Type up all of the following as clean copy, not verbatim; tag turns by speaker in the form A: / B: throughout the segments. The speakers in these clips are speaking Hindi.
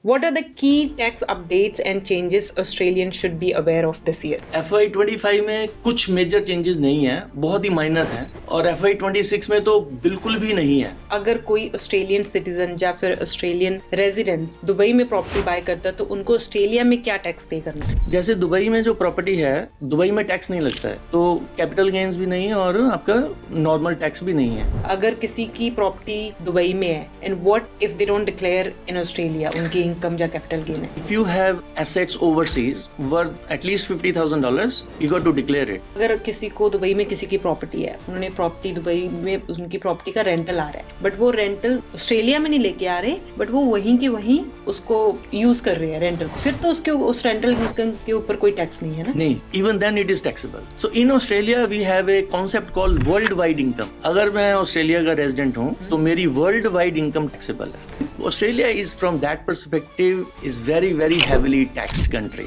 A: What are the key tax updates and changes Australians should be aware of this year?
B: FY25 में कुछ मेजर चेंजेस नहीं है, बहुत ही माइनर हैं, और FY26 में तो बिल्कुल भी नहीं है।
A: अगर कोई ऑस्ट्रेलियन सिटीजन या फिर ऑस्ट्रेलियन रेजिडेंट दुबई में प्रॉपर्टी बाय करता है तो उनको ऑस्ट्रेलिया में क्या टैक्स पे करना है?
B: जैसे दुबई में जो प्रॉपर्टी है, दुबई में टैक्स नहीं लगता है, तो कैपिटल गेन्स भी नहीं है और आपका नॉर्मल टैक्स भी नहीं है।
A: अगर किसी की प्रॉपर्टी दुबई में है and what if they don't declare in Australia उनकी इनकम या कैपिटल गेन है?
B: If you have assets overseas worth at least $50,000, you got to declare it.
A: अगर किसी को दुबई में किसी की प्रॉपर्टी है, उन्होंने प्रॉपर्टी दुबई में उनकी प्रॉपर्टी का रेंटल आ रहा है, बट वो रेंटल ऑस्ट्रेलिया में नहीं लेके आ रहे, बट वो वहीं के वहीं उसको यूज कर रहे हैं रेंटल, फिर तो उसके उस रेंटल इनकम के ऊपर कोई टैक्स नहीं है ना?
B: नहीं, even then it is taxable. So in Australia we have a concept called worldwide income. अगर मैं ऑस्ट्रेलिया का रेजिडेंट हूँ तो मेरी वर्ल्ड वाइड इनकम टैक्सेबल है। Australia is from that perspective is very heavily taxed country.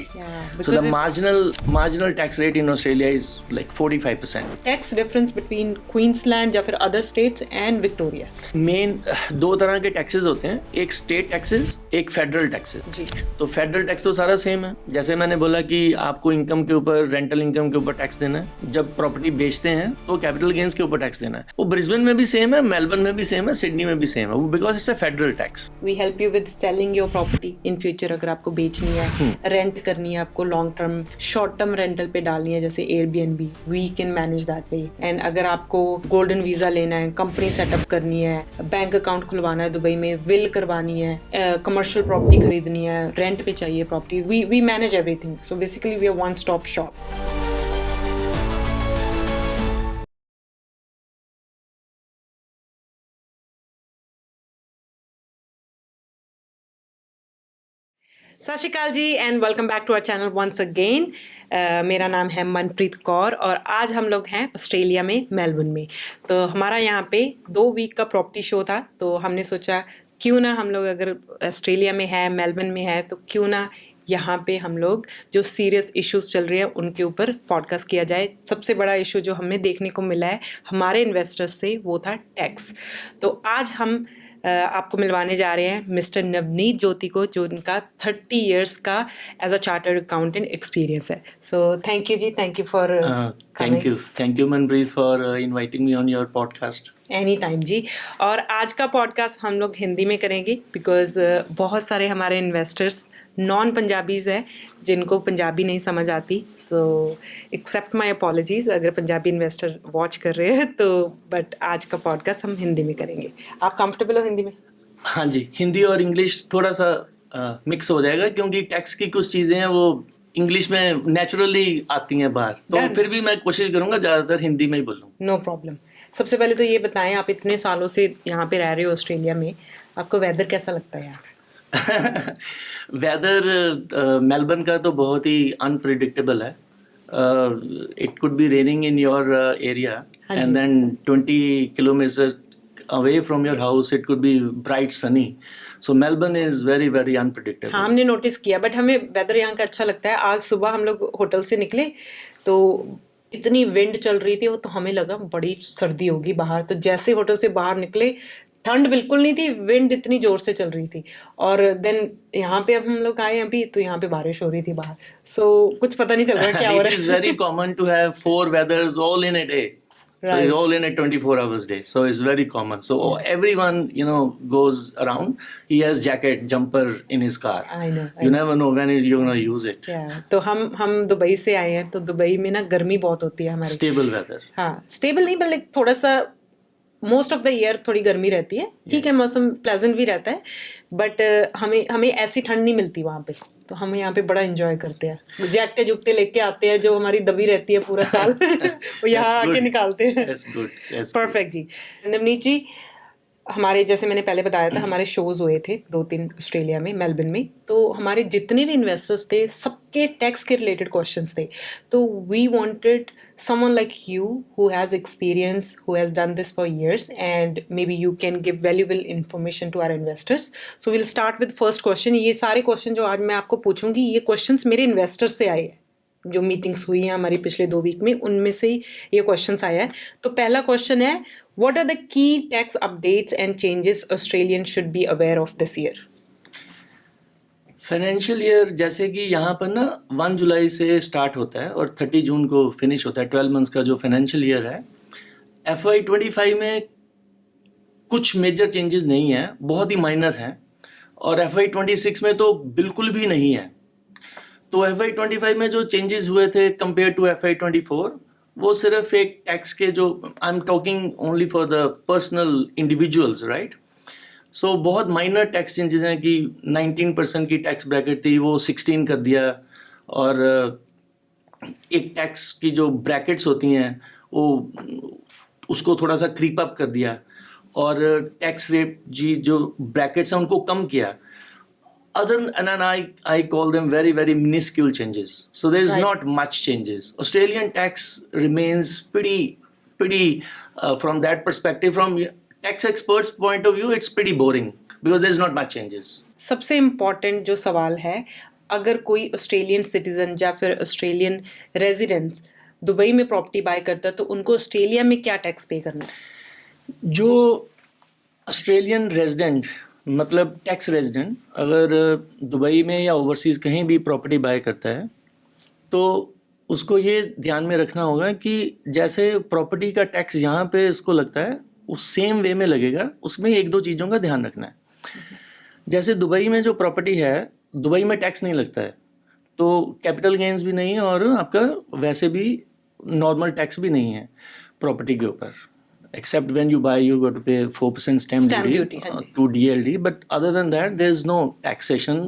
B: So the marginal tax rate in Australia is like 45%.
A: Tax difference between Queensland या फिर other states and Victoria?
B: Main दो तरह के टैक्सेस होते हैं, एक स्टेट टैक्सेस, एक फेडरल टैक्सेस।
A: जी।
B: तो फेडरल टैक्स तो सारा सेम है, जैसे मैंने बोला कि आपको इनकम के ऊपर, रेंटल इनकम के ऊपर टैक्स देना है, जब प्रॉपर्टी बेचते हैं तो कैपिटल गेन्स के ऊपर टैक्स देना है। वो ब्रिस्बेन में भी सेम है, मेलबर्न में भी सेम है, सिडनी में भी सेम है, because it's a federal tax.
A: We help you with selling your property in future। अगर आपको बेचनी है, रेंट करनी है, आपको long term, short term rental पे डालनी है जैसे Airbnb, we can manage that way। And अगर आपको गोल्डन वीजा लेना है, कंपनी सेटअप करनी है, बैंक अकाउंट खुलवाना है दुबई में, विल करवानी है, कमर्शियल प्रॉपर्टी खरीदनी है, रेंट पे चाहिए property, we manage everything। So basically we are one stop shop। Sat Shri Akal जी and welcome back to our channel once again. मेरा नाम है मनप्रीत कौर और आज हम लोग हैं ऑस्ट्रेलिया में, मेलबर्न में। तो हमारा यहाँ पे 2 वीक का प्रॉपर्टी शो था, तो हमने सोचा क्यों ना हम लोग अगर ऑस्ट्रेलिया में है, मेलबर्न में है, तो क्यों ना यहाँ पे हम लोग जो सीरियस इश्यूज चल रहे हैं उनके ऊपर पॉडकास्ट किया जाए। सबसे बड़ा इशू जो हमें देखने को मिला है हमारे इन्वेस्टर्स से वो था टैक्स। तो आज हम आपको मिलवाने जा रहे हैं मिस्टर नवनीत ज्योति को, जो उनका 30 इयर्स का as a chartered accountant experience है। सो थैंक यू जी, thank you for
B: thank you Manpreet for inviting me on your podcast.
A: Any time जी। और आज का पॉडकास्ट हम लोग हिंदी में करेंगे बिकॉज बहुत सारे हमारे इन्वेस्टर्स नॉन पंजाबीज़ हैं जिनको पंजाबी नहीं समझ आती। सो एक्सेप्ट माई अपॉलॉजीज़ अगर पंजाबी इन्वेस्टर वॉच कर रहे हैं तो, बट आज का पॉडकास्ट हम हिंदी में करेंगे। आप कंफर्टेबल हो हिंदी में?
B: हाँ जी, हिंदी और इंग्लिश थोड़ा सा मिक्स हो जाएगा क्योंकि टैक्स की कुछ चीज़ें हैं वो इंग्लिश में नेचुरली आती हैं बाहर, तो फिर भी मैं कोशिश करूँगा ज़्यादातर हिंदी में ही बोलूँ।
A: No problem. सबसे पहले तो ये बताएं, आप इतने सालों से यहाँ पे रह रहे हो ऑस्ट्रेलिया में, आपको वेदर कैसा लगता है यहाँ पे?
B: वेदर मेलबर्न का तो बहुत ही अनप्रिडिक्टेबल है। It could be raining in your area and then 20 kilometre away from your house it could be bright sunny. So Melbourne is very unpredictable.
A: हाँ, हमने नोटिस किया, बट हमें वेदर यहाँ का अच्छा लगता है। आज सुबह हम लोग होटल से निकले तो इतनी विंड चल रही थी, वो तो हमें लगा बड़ी सर्दी होगी बाहर। तो जैसे होटल से बाहर निकले ठंड बिल्कुल नहीं थी, विंड इतनी जोर से चल रही थी। और देन यहाँ पे अब हम लोग आए अभी तो यहाँ पे बारिश हो रही थी बाहर। सो कुछ पता नहीं चल रहा क्या हो रहा है।
B: It is very common to have 4 weathers all in a day. So it's all in a 24 hours day. So it's very common. So everyone, goes around. He has jacket, jumper in his car.
A: I know.
B: You never know when you're going to use it.
A: Yeah. तो हम दुबई से आए हैं, तो दुबई में ना गर्मी बहुत होती है हमारे।
B: Stable weather.
A: हाँ, स्टेबल नहीं, बल्कि थोड़ा सा मोस्ट ऑफ द ईयर थोड़ी गर्मी रहती है। ठीक है, मौसम प्लेजेंट भी रहता है, बट हमें ऐसी ठंड नहीं मिलती वहाँ पे। तो हम यहाँ पे बड़ा एंजॉय करते हैं, जैकटे जुकटे लेके आते हैं जो हमारी दबी रहती है पूरा साल वो यहाँ आके निकालते हैं। परफेक्ट जी। नवनीत जी, हमारे जैसे मैंने पहले बताया था हमारे शोज हुए थे 2-3 ऑस्ट्रेलिया में, मेलबर्न में। तो हमारे जितने भी इन्वेस्टर्स थे सबके टैक्स के रिलेटेड क्वेश्चंस थे। तो we wanted someone like you who has experience, who has done this for years, and maybe you can give valuable information to our investors. So we'll start with first question। ये सारे क्वेश्चन जो आज मैं आपको पूछूंगी, ये क्वेश्चंस मेरे इन्वेस्टर्स से आए हैं, जो मीटिंग्स हुई हैं हमारी पिछले 2 वीक में, उनमें से ये क्वेश्चंस आया है। तो पहला क्वेश्चन है, what are the key tax updates and changes Australians should be aware of this year?
B: Financial year जैसे कि यहाँ पर ना 1 जुलाई से स्टार्ट होता है और 30 जून को फिनिश होता है, 12 मंथ्स का जो फाइनेंशियल ईयर है। FY25 में कुछ मेजर चेंजेस नहीं है, बहुत ही माइनर हैं, और FY26 में तो बिल्कुल भी नहीं है। तो FY25 में जो चेंजेस हुए थे कंपेयर टू FY24, वो सिर्फ एक टैक्स के जो, I am talking only for the personal individuals, right. So बहुत माइनर टैक्स चेंजेस हैं कि 19% की टैक्स ब्रैकेट थी वो 16 कर दिया, और एक टैक्स की जो ब्रैकेट्स होती हैं वो उसको थोड़ा सा क्रीप अप कर दिया, और टैक्स रेट जी जो ब्रैकेट्स हैं उनको कम किया। Other and I call them very, very minuscule changes. So there is
A: Right.
B: not much changes. Australian tax remains pretty from that perspective. From tax experts' point of view, it's pretty boring because there is not much changes.
A: सबसे इम्पॉर्टेंट जो सवाल है, अगर कोई ऑस्ट्रेलियन सिटीजन या फिर ऑस्ट्रेलियन रेजिडेंट्स दुबई में प्रॉपर्टी बाय करता है तो उनको ऑस्ट्रेलिया में क्या टैक्स पे करना है?
B: जो ऑस्ट्रेलियन रेजिडेंट मतलब टैक्स रेजिडेंट अगर दुबई में या ओवरसीज़ कहीं भी प्रॉपर्टी बाय करता है तो उसको ये ध्यान में रखना होगा कि जैसे प्रॉपर्टी का टैक्स यहाँ पे इसको लगता है उस सेम वे में लगेगा। उसमें एक दो चीज़ों का ध्यान रखना है। जैसे दुबई में जो प्रॉपर्टी है, दुबई में टैक्स नहीं लगता है, तो कैपिटल गेन्स भी नहीं है और आपका वैसे भी नॉर्मल टैक्स भी नहीं है प्रॉपर्टी के ऊपर, except when you buy you got to pay 4% stamp duty
A: हाँ जी।
B: to DLD, but other than that there is no taxation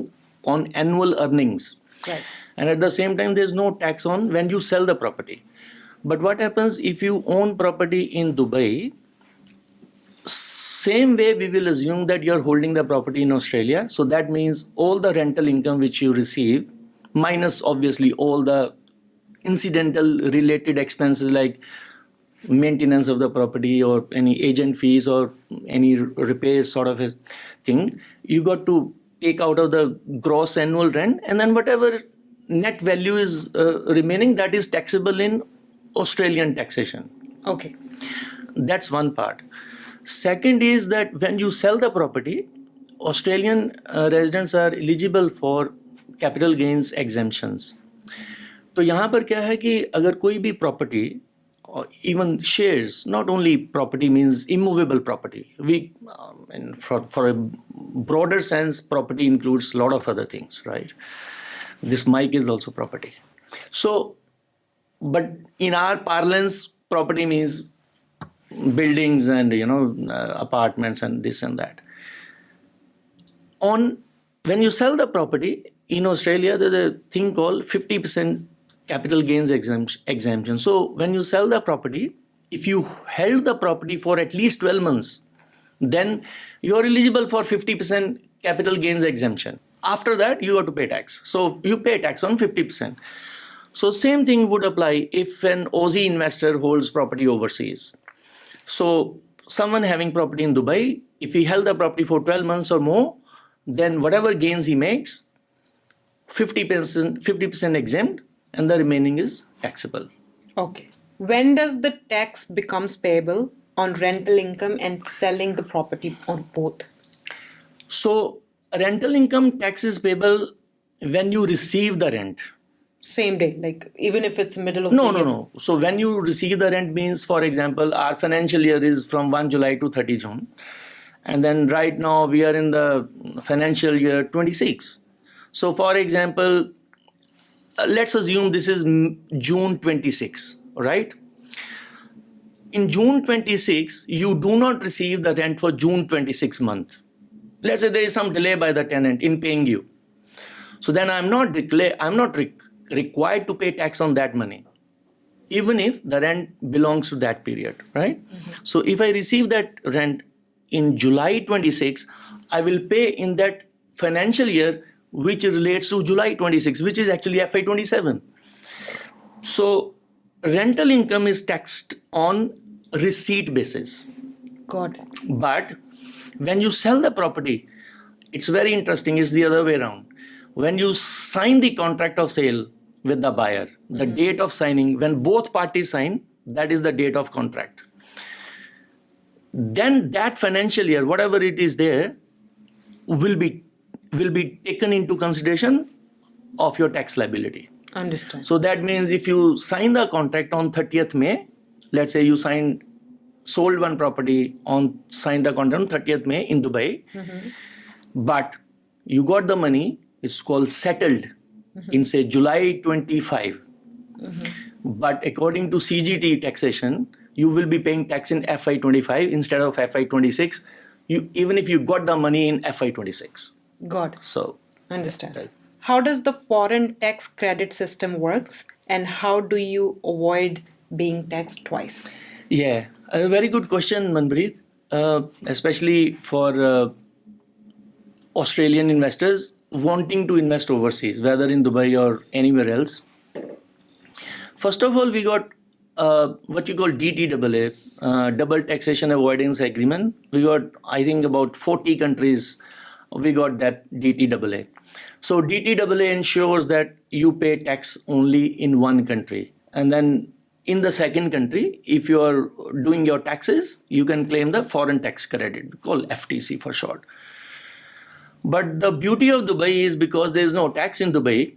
B: on annual earnings,
A: Right.
B: and at the same time there is no tax on when you sell the property. But what happens if you own property in Dubai? Same way we will assume that you are holding the property in Australia, so that means all the rental income which you receive minus obviously all the incidental related expenses like maintenance of the property or any agent fees or any repair sort of a thing, you got to take out of the gross annual rent, and then whatever net value is remaining, that is taxable in Australian taxation.
A: Okay.
B: That's one part. Second is that when you sell the property, Australian residents are eligible for capital gains exemptions. तो यहाँ पर क्या है कि अगर कोई भी property, even shares, not only property means immovable property. We, for a broader sense, property includes a lot of other things, right? This mic is also property. So, but in our parlance, property means buildings and apartments and this and that. When you sell the property in Australia, there's a thing called 50% capital gains exemption. So when you sell the property, if you held the property for at least 12 months, then you are eligible for 50% capital gains exemption. After that, you have to pay tax. So you pay tax on 50%. So same thing would apply if an Aussie investor holds property overseas. So someone having property in Dubai, if he held the property for 12 months or more, then whatever gains he makes, 50% exempt, and the remaining is taxable.
A: Okay. When does the tax becomes payable on rental income and selling the property on both?
B: So rental income tax is payable when you receive the rent.
A: Same day, like even if it's middle of
B: No.
A: the year?
B: So when you receive the rent means, for example, our financial year is from 1 July to 30 June. And then right now we are in the financial year 26. So for example, let's assume this is June 26, right? In June 26, you do not receive the rent for June 26 month. Let's say there is some delay by the tenant in paying you. So then I'm not required to pay tax on that money, even if the rent belongs to that period, right? Mm-hmm. So if I receive that rent in July 26, I will pay in that financial year which relates to July 26, which is actually FY27. So rental income is taxed on receipt basis.
A: Got it.
B: But when you sell the property, it's very interesting, it's the other way around. When you sign the contract of sale with the buyer, the date of signing, when both parties sign, that is the date of contract. Then that financial year, whatever it is there, will be will be taken into consideration of your tax liability.
A: Understand.
B: So that means if you sign the contract on 30th May, let's say you sold one property signed the contract on 30th May in Dubai, but you got the money, it's called settled in say July 25. But according to CGT taxation, you will be paying tax in FY25 instead of FY26, even if you got the money in FY26.
A: Got it.
B: So
A: Understand.
B: Yes.
A: How does the foreign tax credit system works, and how do you avoid being taxed twice?
B: Yeah, a very good question, Manpreet, especially for Australian investors wanting to invest overseas, whether in Dubai or anywhere else. First of all, we got what you call DTAA, Double Taxation Avoidance Agreement. We got, I think, about 40 countries. We got that DTAA. So DTAA ensures that you pay tax only in one country, and then in the second country, if you are doing your taxes, you can claim the foreign tax credit, we call FTC for short. But the beauty of Dubai is because there is no tax in Dubai,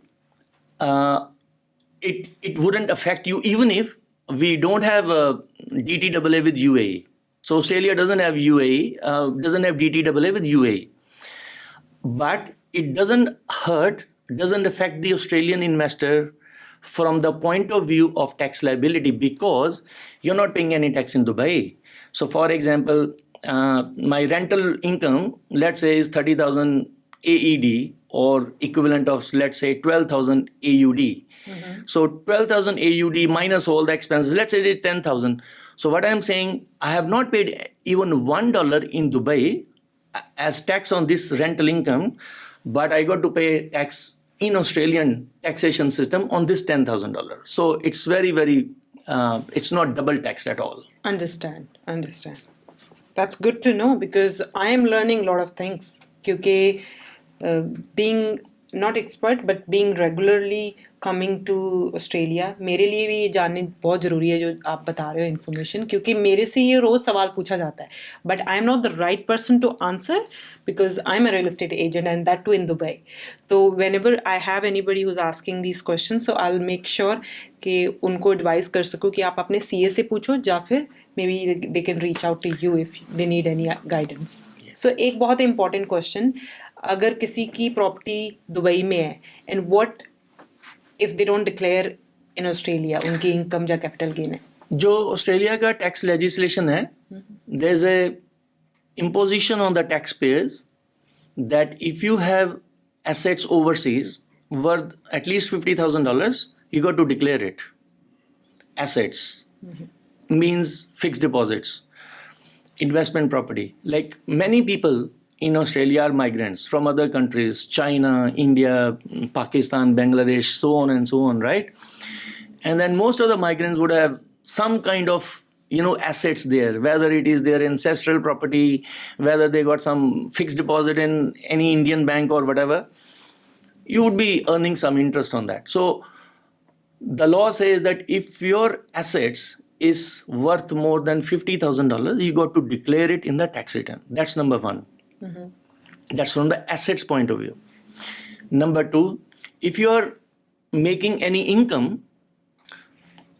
B: it wouldn't affect you even if we don't have a DTAA with UAE. So Australia doesn't have UAE, doesn't have DTAA with UAE. But it doesn't affect the Australian investor from the point of view of tax liability, because you're not paying any tax in Dubai. So for example, my rental income, let's say, is 30,000 AED, or equivalent of, let's say, 12,000 AUD. So 12,000 AUD minus all the expenses, let's say it's 10,000. So what I'm saying, I have not paid even $1 in Dubai as tax on this rental income, but I got to pay tax in Australian taxation system on this $10,000. So it's very, very, it's not double taxed at all.
A: Understand. That's good to know, because I am learning a lot of things. Because being not expert but being regularly coming to Australia, मेरे लिए भी ये जानने बहुत ज़रूरी है जो आप बता रहे हो इन्फॉर्मेशन, क्योंकि मेरे से ये रोज़ सवाल पूछा जाता है, but I am not the right person to answer because I am a real estate agent and that too in Dubai. तो whenever I have anybody who is asking these question, so I will make sure कि उनको एडवाइस कर सकूँ कि आप अपने CA से पूछो, या फिर maybe they can reach out to you if they need any guidance. So एक बहुत इंपॉर्टेंट क्वेश्चन, अगर किसी की प्रॉपर्टी दुबई में है and what if they don't declare in Australia, उनकी इनकम या कैपिटल गेन है.
B: जो ऑस्ट्रेलिया का टैक्स लेजिस्लेशन है, there is a imposition on the taxpayers that if you have assets overseas worth at least $50,000, you got to declare it. Assets means fixed deposits, investment property. Like many people in Australia are migrants from other countries, China, India, Pakistan, Bangladesh, so on and so on, right? And then most of the migrants would have some kind of assets there, whether it is their ancestral property, whether they got some fixed deposit in any Indian bank or whatever, you would be earning some interest on that. So the law says that if your assets is worth more than $50,000, you got to declare it in the tax return. That's number one. That's from the assets point of view. Number two, if you are making any income,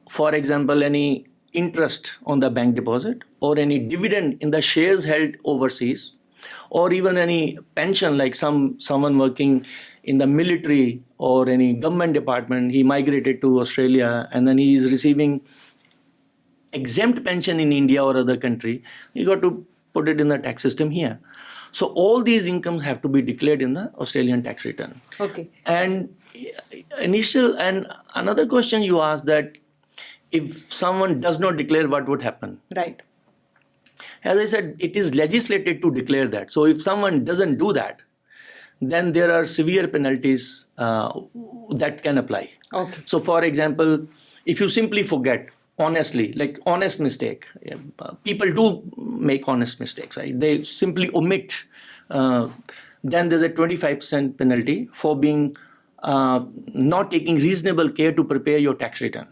B: for example, any interest on the bank deposit or any dividend in the shares held overseas, or even any pension, like someone working in the military or any government department, he migrated to Australia and then he is receiving exempt pension in India or other country, you got to put it in the tax system here. So all these incomes have to be declared in the Australian tax return.
A: Okay.
B: And another question you asked, that if someone does not declare, what would happen?
A: Right.
B: As I said, it is legislated to declare that. So if someone doesn't do that, then there are severe penalties that can apply.
A: Okay.
B: So for example, if you simply forget, honestly, like honest mistake, people do make honest mistakes, right? They simply omit, then there's a 25% penalty for being not taking reasonable care to prepare your tax return.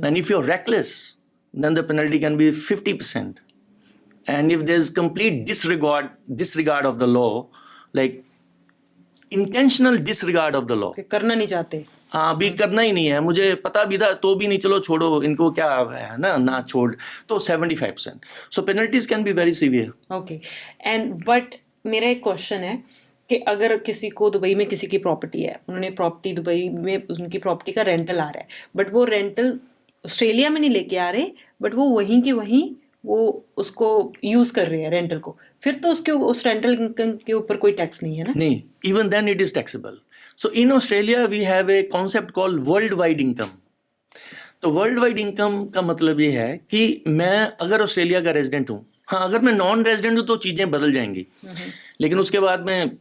B: And if you're reckless, then the penalty can be 50%. And if there's complete disregard of the law, like intentional disregard of the law.
A: कि करना नहीं चाहते.
B: हाँ, अभी करना ही नहीं है, मुझे पता भी था तो भी नहीं, चलो छोड़ो, इनको क्या है ना छोड़, तो 75%. So penalties can be very severe.
A: Okay. And but मेरा एक क्वेश्चन है कि अगर किसी को दुबई में किसी की प्रॉपर्टी है, उन्होंने प्रॉपर्टी दुबई में उनकी प्रॉपर्टी का रेंटल आ रहा है, बट वो रेंटल ऑस्ट्रेलिया में नहीं लेके आ रहे, बट वो वहीं के वहीं वो उसको यूज कर रहे हैं रेंटल को, फिर तो उसके उस रेंटल इनकम के ऊपर कोई टैक्स नहीं है ना?
B: नहीं, even then it is taxable. So in Australia we have a concept called worldwide income. तो वर्ल्ड इनकम का मतलब ये है कि मैं अगर ऑस्ट्रेलिया का रेजिडेंट हूँ, हाँ अगर मैं नॉन रेजिडेंट हूँ तो चीज़ें बदल जाएंगी, लेकिन उसके बाद में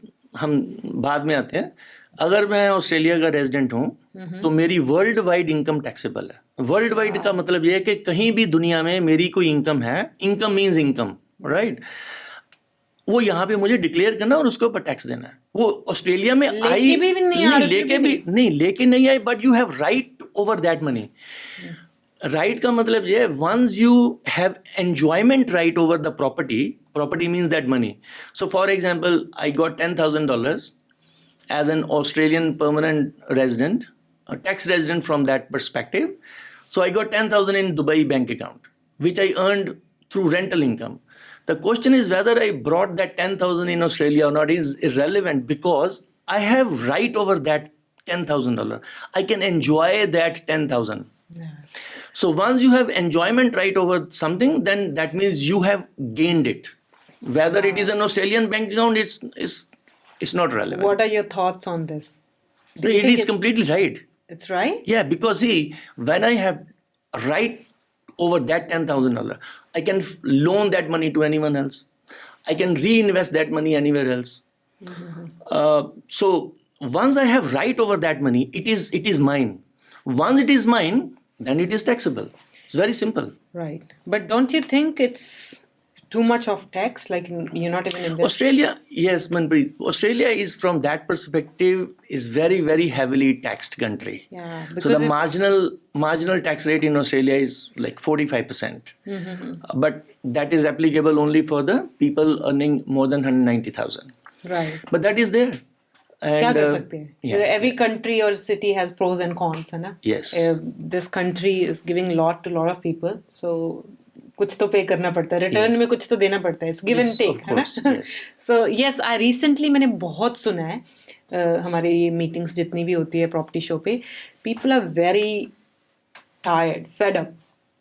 B: हम बाद में आते हैं. अगर मैं ऑस्ट्रेलिया का रेजिडेंट हूँ तो मेरी वर्ल्ड वाइड इनकम टैक्सेबल है. वर्ल्ड वाइड का मतलब ये है कि कहीं भी दुनिया में मेरी कोई इनकम है, इनकम मीन्स इनकम, राइट, वो यहाँ पे मुझे डिक्लेयर करना और उसके ऊपर टैक्स देना है. वो ऑस्ट्रेलिया में आई लेके नहीं आई, but you have right over that money. Right का मतलब ये है, once you have enjoyment right over the property means that money. So for example, I got $10,000 as an Australian permanent resident, a tax resident from that perspective. So I got 10,000 in Dubai bank account, which I earned through rental income. The question is whether I brought that 10,000 in Australia or not is irrelevant, because I have right over that $10,000. I can enjoy that 10,000.
A: Yeah.
B: So once you have enjoyment right over something, then that means you have gained it. Whether it is an Australian bank account, it's not relevant.
A: What are your thoughts on this?
B: It is completely right.
A: It's right?
B: Yeah, because see, when I have right over that $10,000, I can loan that money to anyone else. I can reinvest that money anywhere else. So once I have right over that money, it is mine. Once it is mine, then it is taxable. It's very simple.
A: Right. But don't you think it's too much of tax? Like you're not even investing.
B: Australia, yes, Manpreet. Australia is, from that perspective, is very, very heavily taxed country.
A: Yeah.
B: So the marginal tax rate in Australia is like 45%. But that is applicable only for the people earning more than 190,000.
A: Right.
B: But that is there. And,
A: क्या कर सकते हैं?
B: yeah.
A: Every country or city has pros and cons, है ना?
B: Yes.
A: This country is giving lot to lot of people, so कुछ तो पे करना पड़ता है, रिटर्न में कुछ तो देना पड़ता है. इट्स गिव एंड टेक, है ना? सो यस, आई रिसेंटली मैंने बहुत सुना है हमारे ये मीटिंग्स जितनी भी होती है प्रॉपर्टी शो पे, people are very tired, fed up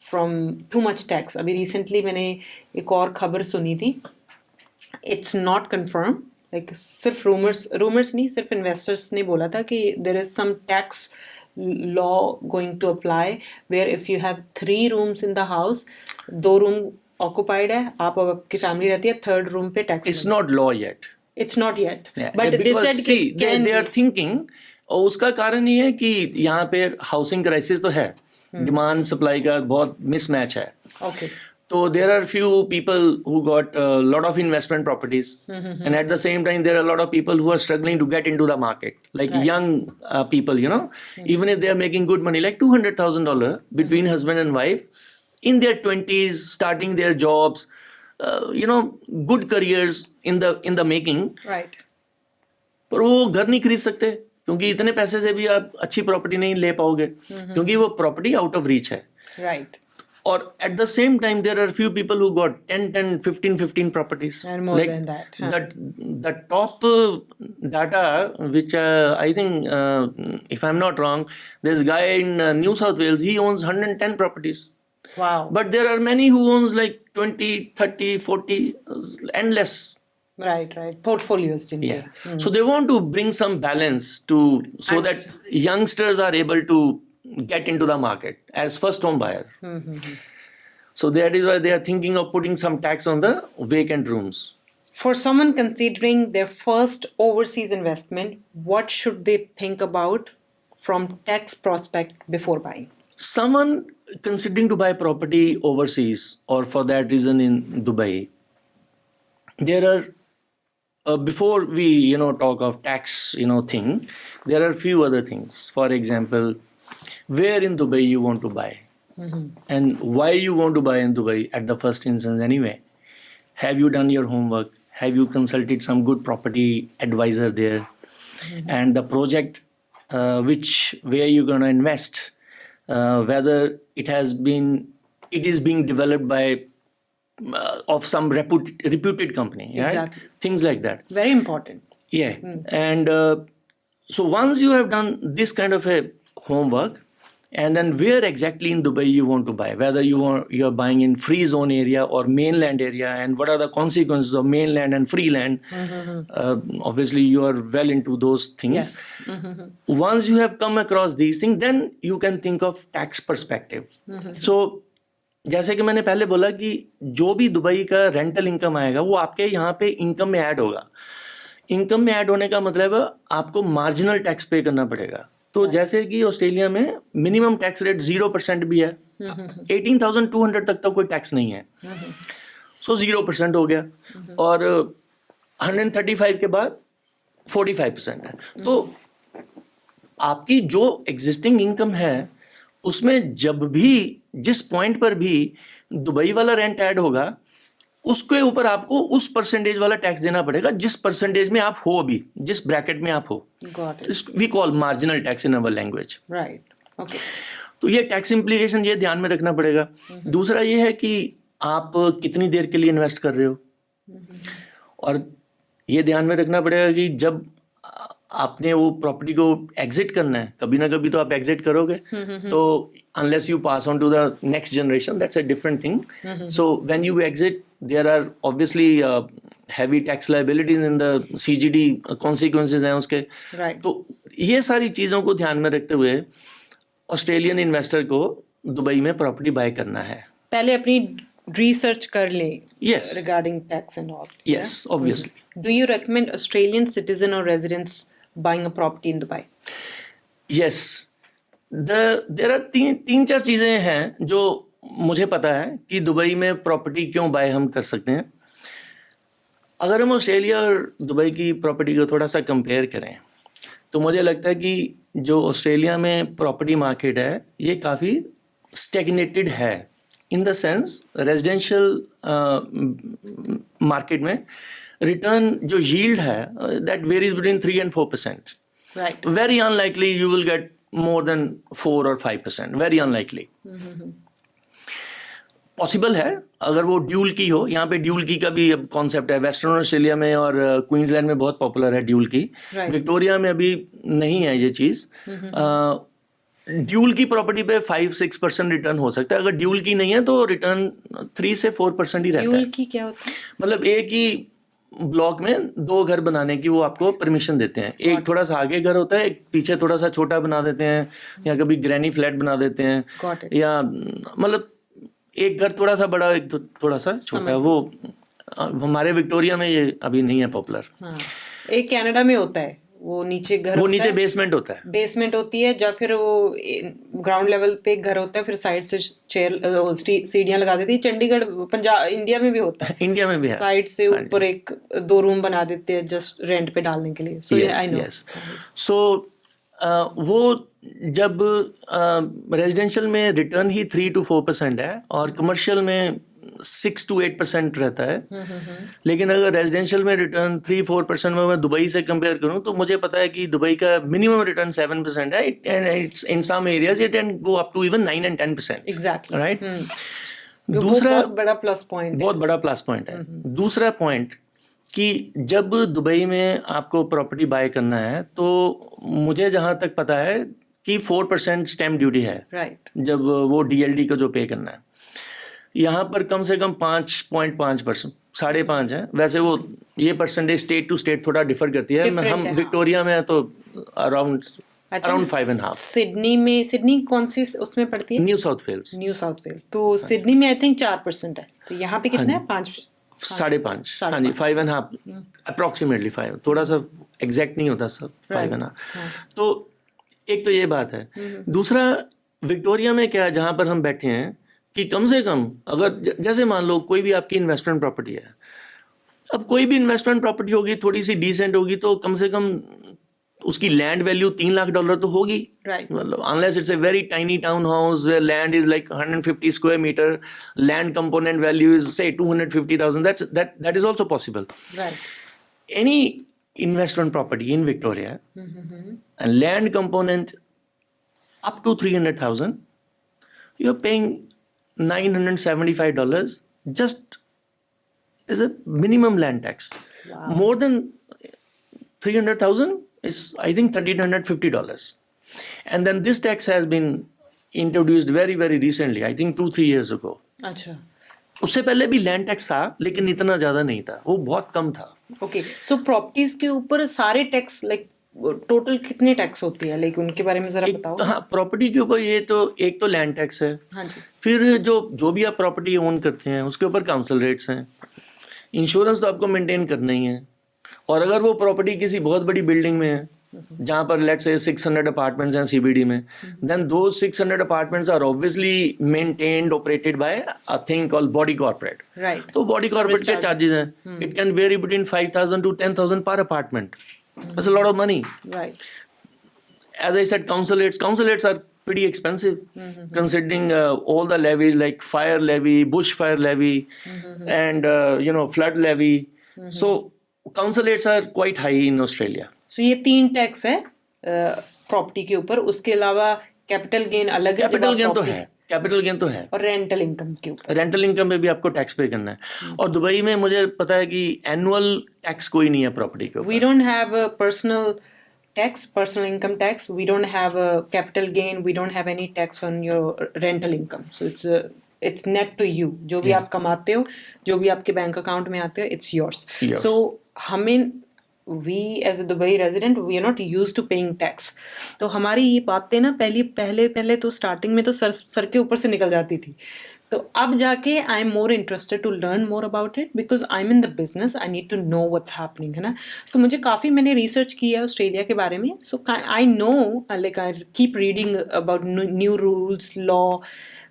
A: from too much tax. अभी रिसेंटली मैंने एक और खबर सुनी थी, इट्स नॉट कन्फर्म, लाइक सिर्फ रूमर्स नहीं, सिर्फ इन्वेस्टर्स ने बोला था कि there is some tax law going to apply where if you have 3 rooms in the house, 2 room occupied है, आप आपकी फैमिली रहती है, 3rd room पे tax.
B: It's not law yet.
A: It's not yet.
B: Yeah,
A: but
B: because
A: they said
B: see, they are thinking, और उसका कारण ये है कि यहाँ पे हाउसिंग क्राइसिस तो है, डिमांड सप्लाई का बहुत मिसमैच है.
A: Okay.
B: So there are few people who got a lot of investment properties, and at the same time there are a lot of people who are struggling to get into the market, like young people, you know, even if they are making good money, like $200,000 between husband and wife, in their 20s, starting their jobs, you know, good careers in the making.
A: Right.
B: पर वो घर नहीं खरीद सकते, क्योंकि इतने पैसे से भी आप अच्छी प्रॉपर्टी नहीं ले पाओगे, क्योंकि वो प्रॉपर्टी आउट ऑफ रीच है.
A: Right.
B: Or at the same time, there are few people who got 10, 15 properties.
A: And more than that. Huh?
B: The top data, which I think, if I'm not wrong, there's a guy in New South Wales, he owns 110 properties.
A: Wow.
B: But there are many who owns like 20, 30, 40, endless.
A: Right. Portfolios.
B: Yeah. So they want to bring some balance so that youngsters are able to get into the market as first home buyer. So that is why they are thinking of putting some tax on the vacant rooms.
A: For someone considering their first overseas investment, what should they think about from tax prospect before buying?
B: Someone considering to buy property overseas, or for that reason in Dubai, there are before we talk of tax thing, there are few other things. For example, where in Dubai you want to buy, and why you want to buy in Dubai at the first instance anyway. Have you done your homework? Have you consulted some good property advisor there? and the project where you're going to invest, whether it is being developed by of some reputed company, right?
A: Exactly.
B: Things like that.
A: Very important.
B: Yeah. And so once you have done this kind of a homework, and then where exactly in Dubai you want to buy, whether you're buying in free zone area or mainland area, and what are the consequences of mainland and free land. Obviously you are well into those things.
A: Yes.
B: Once you have come across these things, then you can think of tax perspective. So जैसे कि मैंने पहले बोला कि जो भी दुबई का रेंटल इनकम आएगा वो आपके यहाँ पे इनकम में ऐड होगा. इनकम में ऐड होने का मतलब आपको मार्जिनल टैक्स पे करना पड़ेगा. तो जैसे कि ऑस्ट्रेलिया में मिनिमम टैक्स रेट 0% भी है, 18,200 तक तो कोई टैक्स नहीं है, सो 0% हो गया. और 135 के बाद 45% है. तो आपकी जो एग्जिस्टिंग इनकम है उसमें जब भी जिस पॉइंट पर भी दुबई वाला रेंट ऐड होगा उसके ऊपर आपको उस परसेंटेज वाला टैक्स देना पड़ेगा जिस परसेंटेज में आप हो अभी, जिस ब्रैकेट में आप हो. We call marginal tax in our language.
A: Right. Okay.
B: तो ये टैक्स इम्प्लीकेशन ये ध्यान में रखना पड़ेगा. दूसरा ये है कि आप कितनी देर के लिए इन्वेस्ट कर रहे हो, और ये ध्यान में रखना पड़ेगा कि जब आपने वो प्रॉपर्टी को एग्जिट करना है, कभी ना कभी तो आप एग्जिट करोगे. तो unless you pass on to the next generation, that's a different thing. So when you exit, there are obviously heavy tax liabilities in the CGD consequences हैं उसके.
A: Right.
B: तो ये सारी चीज़ों को ध्यान में रखते हुए ऑस्ट्रेलियन इन्वेस्टर को दुबई में प्रॉपर्टी बाय करना है.
A: पहले अपनी रिसर्च कर लें.
B: Yes.
A: Regarding tax and all.
B: Yes, obviously.
A: Do you recommend Australian citizen or residents buying a property in Dubai?
B: Yes. There are तीन चार चीज़ें हैं जो मुझे पता है कि दुबई में प्रॉपर्टी क्यों बाय हम कर सकते हैं. अगर हम ऑस्ट्रेलिया और दुबई की प्रॉपर्टी को थोड़ा सा कंपेयर करें तो मुझे लगता है कि जो ऑस्ट्रेलिया में प्रॉपर्टी मार्केट है ये काफ़ी स्टेगनेटेड है. In the sense residential market में रिटर्न जो यील्ड है that varies between 3 and 4%.
A: Right.
B: Very unlikely you will get more than 4 or 5%. Very unlikely. Possible है अगर वो ड्यूल की हो. यहाँ पे ड्यूल की का भी कॉन्सेप्ट है. वेस्टर्न ऑस्ट्रेलिया में और क्वींसलैंड में बहुत पॉपुलर है ड्यूल की.
A: Right.
B: विक्टोरिया में अभी नहीं है ये चीज़. ड्यूल की प्रॉपर्टी पे 5-6% रिटर्न हो सकता है. अगर ड्यूल की नहीं है तो रिटर्न 3 से 4% ही रहता है.
A: ड्यूल की क्या होता है?
B: मतलब एक ही ब्लॉक में 2 घर बनाने की वो आपको परमिशन देते हैं. एक थोड़ा सा आगे घर होता है, एक पीछे थोड़ा सा छोटा बना देते हैं, या कभी ग्रैनी फ्लैट बना देते हैं, या मतलब एक घर थोड़ा सा बड़ा एक थोड़ा सा छोटा. वो हमारे विक्टोरिया में ये अभी नहीं है पॉपुलर.
A: हाँ. एक कनाडा में होता है वो नीचे घर,
B: वो नीचे बेसमेंट होता है.
A: बेसमेंट होती है, जब फिर वो ग्राउंड लेवल पे घर होता है, फिर साइड से सीढ़ियां लगा देती है. चंडीगढ़ पंजाब इंडिया में भी होता है.
B: इंडिया में भी है.
A: साइड से ऊपर 1-2 रूम बना देते हैं जस्ट रेंट पे डालने के लिए. सो आई नो.
B: सो वो जब रेजिडेंशियल में रिटर्न ही 3 to 4% है और कमर्शियल में 6 to 8% रहता है. लेकिन अगर रेजिडेंशियल में रिटर्न 3-4% में मैं दुबई से कंपेयर करूं तो मुझे पता है कि दुबई का मिनिमम रिटर्न 7% है. In some areas it can go up to even 9 and 10%.
A: Exactly.
B: Right.
A: दूसरा बहुत बड़ा प्लस पॉइंट.
B: बहुत बड़ा प्लस पॉइंट है. दूसरा पॉइंट कि जब दुबई में आपको प्रॉपर्टी बाय करना है तो मुझे जहां तक पता है कि 4% स्टैम्प ड्यूटी है.
A: राइट.
B: जब वो DLD को जो पे करना है. यहाँ पर कम से कम 5.5%, 5.5 है. वैसे वो ये परसेंटेज स्टेट टू स्टेट थोड़ा डिफर करती है. हम विक्टोरिया में है तो अराउंड 5.5.
A: सिडनी कौन सी उसमें पड़ती है?
B: New South Wales.
A: तो सिडनी में आई थिंक 4% है. तो यहाँ पे कितना है?
B: 5.5. हाँ जी, 5.5 अप्रोक्सीमेटली 5. थोड़ा सा एग्जैक्ट नहीं होता सब. 5.5. तो एक तो ये बात है. दूसरा विक्टोरिया में क्या, जहाँ पर हम बैठे हैं, कि कम से कम अगर जैसे मान लो कोई भी आपकी इन्वेस्टमेंट प्रॉपर्टी है. अब कोई भी इन्वेस्टमेंट प्रॉपर्टी होगी थोड़ी सी डिसेंट होगी तो कम से कम उसकी लैंड वैल्यू $3 लाख तो होगी. मतलब unless it's a very tiny town house where land is like 150 square metre, land component value is say 250,000. That is also possible. Any investment property in Victoria, and land component up to 300,000, you're paying $975 just as a minimum land tax.
A: Wow.
B: More than 300,000 is, I think, $1,350. And then this tax has been introduced very, very recently, I think 2-3 years ago.
A: अच्छा.
B: उससे पहले भी लैंड टैक्स था, लेकिन इतना ज्यादा नहीं था, वो बहुत कम था.
A: ओके, सो प्रॉपर्टीज के ऊपर सारे टैक्स लाइक टोटल कितने टैक्स होती है, लाइक उनके बारे में जरा बताओ.
B: हाँ, प्रॉपर्टी के ऊपर ये तो एक तो लैंड टैक्स है.
A: हाँ जी.
B: फिर जो भी आप प्रॉपर्टी ओन करते हैं उसके ऊपर काउंसिल रेट्स हैं. इंश्योरेंस तो आपको मेंटेन करना ही है. और अगर वो प्रॉपर्टी किसी बहुत बड़ी बिल्डिंग में है जहाँ पर लेट्स से 600 अपार्टमेंट्स हैं CBD में, then those 600 apartments are obviously maintained operated by a thing called body corporate.
A: Right.
B: तो बॉडी कॉर्पोरेट के चार्जेस हैं. It can vary between 5,000 to 10,000 पर apartment. That's a lot of money.
A: Right.
B: As I said, council rates are pretty expensive, considering all the levies like fire levy, bushfire levy, and flood levy. So council rates are quite high in Australia.
A: सो ये 3 टैक्स है प्रॉपर्टी के ऊपर. उसके अलावा कैपिटल गेन अलग है.
B: कैपिटल गेन तो है.
A: और रेंटल इनकम के ऊपर.
B: रेंटल इनकम में भी आपको टैक्स पे करना है. और दुबई में मुझे पता है कि एनुअल टैक्स कोई नहीं है प्रॉपर्टी के ऊपर.
A: We don't have personal tax, personal income tax. We don't have a capital gain. We don't have any tax on your rental income. So it's net to you. जो भी आप कमाते हो, जो भी आपके बैंक अकाउंट में आते हो, it's yours. So हमें we as a Dubai resident, we are not used to paying tax. तो हमारी ये बातें ना पहले तो स्टार्टिंग में तो सर के ऊपर से निकल जाती थी. तो अब जाके I am more interested to learn more about it because I am in the business. I need to know what's happening, है ना. तो मुझे काफ़ी मैंने रिसर्च किया ऑस्ट्रेलिया के बारे में. So I know like I keep reading about new rules law,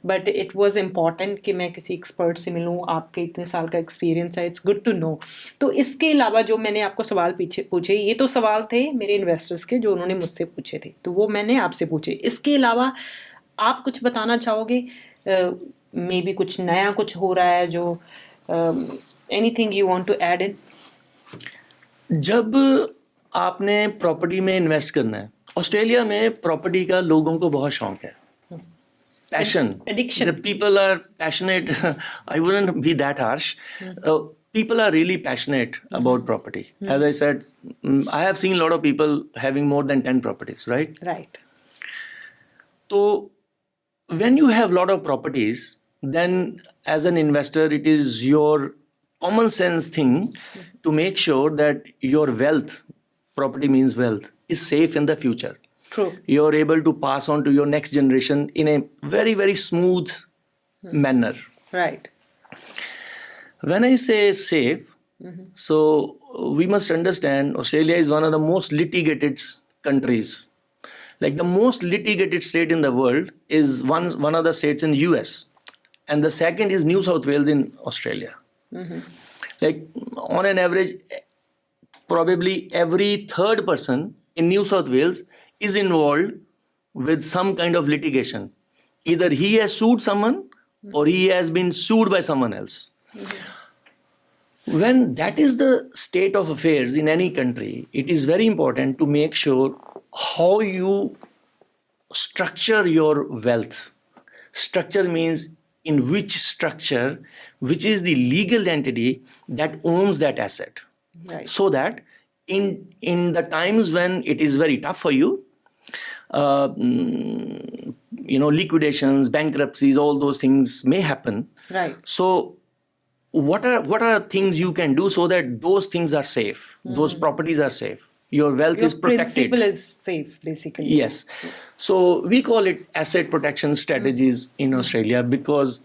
A: but it was important कि मैं किसी एक्सपर्ट से मिलूँ. आपके इतने साल का एक्सपीरियंस है, इट्स गुड टू नो. तो इसके अलावा जो मैंने आपको सवाल पूछे, ये तो सवाल थे मेरे इन्वेस्टर्स के जो उन्होंने मुझसे पूछे थे, तो वो मैंने आपसे पूछे. इसके अलावा आप कुछ बताना चाहोगे? मे बी कुछ नया कुछ हो रहा है जो anything you want to add in?
B: जब आपने प्रॉपर्टी में इन्वेस्ट करना है, ऑस्ट्रेलिया में प्रॉपर्टी का लोगों को बहुत शौक है. Passion,
A: addiction.
B: The people are passionate. I wouldn't be that harsh. People are really passionate about property. As I said, I have seen a lot of people having more than 10 properties, right?
A: Right.
B: So when you have a lot of properties, then as an investor, it is your common sense thing to make sure that your wealth, property means wealth, is safe in the future.
A: True.
B: You're able to pass on to your next generation in a very, very smooth manner.
A: Right.
B: When I say safe, so we must understand Australia is one of the most litigated countries. Like the most litigated state in the world is one of the states in the US. And the second is New South Wales in Australia. Like on an average, probably every third person in New South Wales is involved with some kind of litigation. Either he has sued someone or he has been sued by someone else. When that is the state of affairs in any country, it is very important to make sure how you structure your wealth. Structure means in which structure, which is the legal entity that owns that asset.
A: Right.
B: So that in the times when it is very tough for you, liquidations, bankruptcies, all those things may happen.
A: Right.
B: So what are things you can do so that those things are safe, those properties are safe, your wealth
A: Your
B: is protected.
A: principal is safe, basically.
B: Yes. So we call it asset protection strategies in Australia because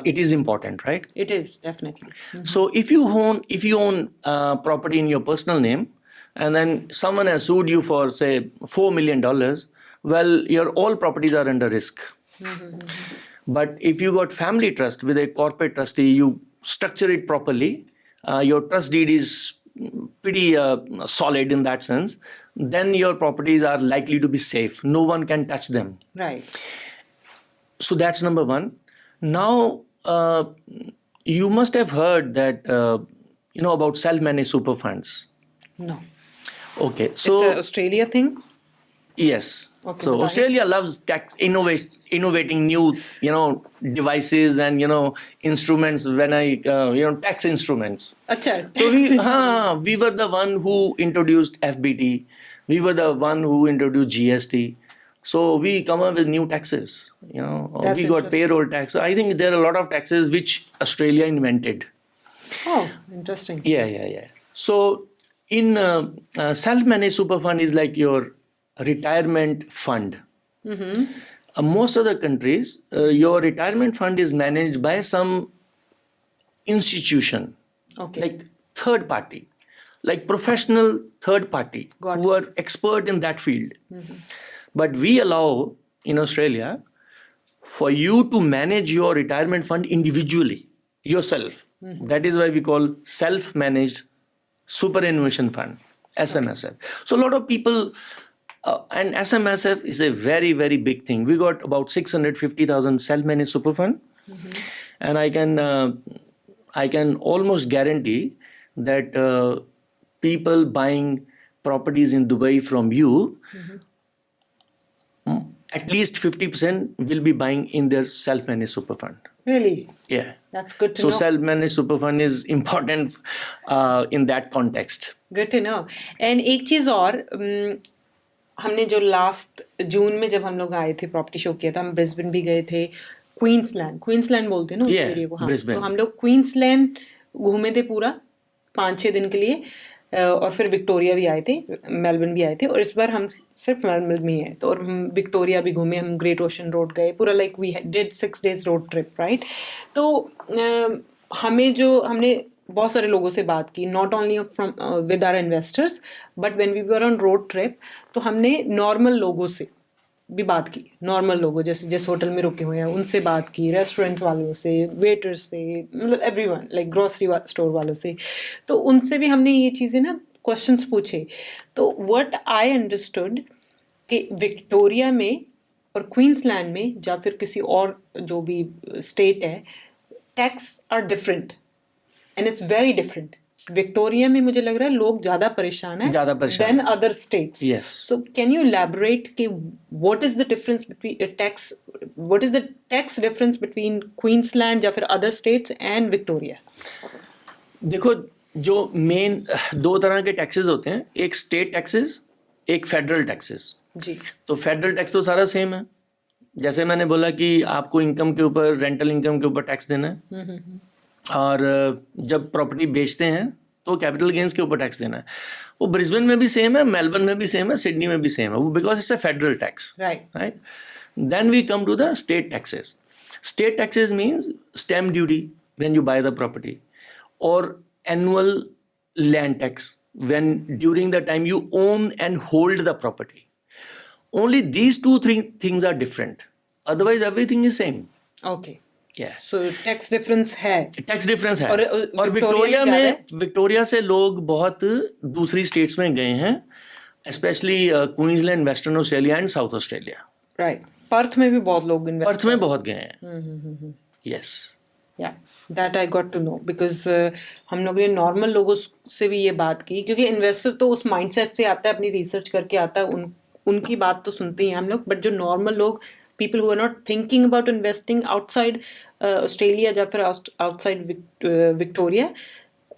B: it is important, right?
A: It is, definitely.
B: So if you own property in your personal name and then someone has sued you for say $4 million, well, your all properties are under risk. But if you got family trust with a corporate trustee, you structure it properly, your trust deed is pretty solid in that sense, then your properties are likely to be safe. No one can touch them.
A: Right.
B: So that's number one. Now, you must have heard that, about self-managed super funds.
A: No.
B: Okay,
A: It's
B: so
A: a Australia thing.
B: yes.
A: Okay,
B: So
A: बताइए.
B: Australia loves innovating new, devices and instruments. When tax instruments.
A: अच्छा,
B: So
A: tax.
B: we were the one who introduced FBT. We were the one who introduced GST. So we come up with new taxes.
A: That's
B: We got
A: interesting.
B: payroll tax. So I think there are a lot of taxes which Australia invented.
A: Oh, interesting.
B: Yeah. So in self-managed super fund is like your retirement fund. Most other countries, your retirement fund is managed by some institution,
A: Okay.
B: like third party, like professional third party
A: Got
B: who are expert in that field. But we allow in Australia for you to manage your retirement fund individually yourself. That is why we call self-managed superannuation fund, SMSF. So a lot of people, and SMSF is a very, very big thing. We got about 650,000 self-managed super fund, and I can almost guarantee that people buying properties in Dubai from you, at least 50% will be buying in their self-managed super fund.
A: Really?
B: Yeah.
A: That's good to
B: So
A: know.
B: self-managed super fund is important in that context.
A: Good to know. And एक चीज और, हमने जो लास्ट जून में जब हम लोग आए थे, प्रॉपर्टी शो किया था, हम ब्रिस्बेन भी गए थे, क्वींसलैंड बोलते हैं ना उस
B: Yeah,
A: एरिया को. हाँ,
B: Brisbane.
A: तो हम लोग क्वींसलैंड घूमे थे पूरा 5-6 दिन के लिए, और फिर विक्टोरिया भी आए थे, मेलबर्न भी आए थे, और इस बार हम सिर्फ मेलबर्न में ही हैं. तो और हम विक्टोरिया भी घूमे, हम ग्रेट ओशन रोड गए, पूरा like we did 6 days road trip, right. तो हमने बहुत सारे लोगों से बात की, not only from with our investors, but when we were on road trip, तो हमने नॉर्मल लोगों से भी बात की. नॉर्मल लोगों, जैसे जिस होटल में रुके हुए हैं उनसे बात की, रेस्टोरेंट्स वालों से, वेटर्स से, मतलब एवरीवन, लाइक ग्रोसरी स्टोर वालों से. तो उनसे भी हमने ये चीज़ें ना क्वेश्चंस पूछे. तो व्हाट आई अंडरस्टूड कि विक्टोरिया में और क्वींसलैंड में या फिर किसी और जो भी स्टेट है, tax are different and it's very different. Victoria में मुझे लग रहा है लोग ज्यादा परेशान है than other states.
B: Yes.
A: So can you elaborate कि what is the difference between tax, what is the tax difference between Queensland या फिर अदर स्टेट्स एंड विक्टोरिया?
B: देखो, जो मेन 2 तरह के टैक्सेस होते हैं, एक स्टेट टैक्सेस, एक फेडरल टैक्सेस.
A: जी.
B: तो फेडरल टैक्स तो सारा सेम है. जैसे मैंने बोला कि आपको इनकम के ऊपर, रेंटल इनकम के ऊपर टैक्स देना है, और जब प्रॉपर्टी बेचते हैं तो कैपिटल गेन्स के ऊपर टैक्स देना है. वो ब्रिस्बेन में भी सेम है, मेलबर्न में भी सेम है, सिडनी में भी सेम है, वो because it's a federal tax,
A: right.
B: Then we come to the state taxes. State taxes means stamp duty when you buy the property, or annual land tax when during the time you own and hold the property. Only these 2 things are different. Otherwise everything is same.
A: Okay.
B: Yeah.
A: So tax difference है.
B: टैक्स डिफरेंस है.
A: और
B: विक्टोरिया
A: में
B: में, विक्टोरिया से लोग बहुत दूसरी स्टेट्स में गए हैं, specially Queensland, western Australia and south Australia.
A: Right. Perth में भी बहुत लोग इन्वेस्ट,
B: पर्थ में बहुत गए हैं. Yes.
A: Yeah that I got to know because हम लोग ने नॉर्मल लोगों से भी ये बात की, क्योंकि इन्वेस्टर तो उस माइंडसेट से आता है, अपनी रिसर्च करके आता है, उनकी बात तो सुनते ही हैं हम लोग, बट जो नॉर्मल लोग, people who are not thinking about investing outside Australia या फिर outside Victoria,